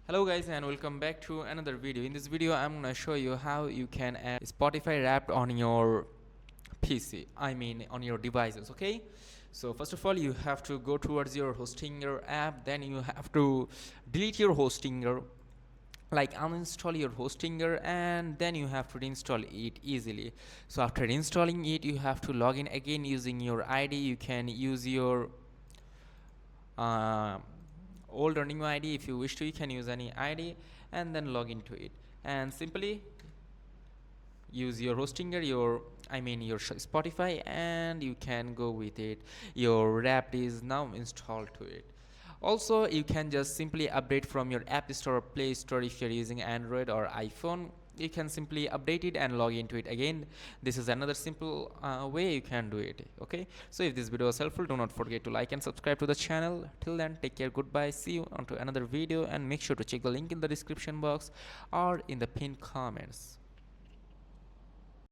Hello guys and welcome back to another video. In this video I'm gonna show you how you can add Spotify Wrapped on your PC, I mean on your devices. Okay, so first of all you have to go towards your Hostinger app, then you have to delete your Hostinger, like uninstall your Hostinger, and then you have to reinstall it easily. So after installing it you have to log in again using your ID. You can use your uh, old or new ID. If you wish to, you can use any ID and then log into it and simply use your Hostinger, your Spotify, and you can go with it. Your Wrapped is now installed to it. Also, you can just simply update from your App Store or Play Store. If you're using Android or iPhone, you can simply update it and log into it again. This is another simple way you can do it. Okay, so if this video was helpful, do not forget to like and subscribe to the channel. Till then, take care, goodbye, see you on to another video, and make sure to check the link in the description box or in the pinned comments.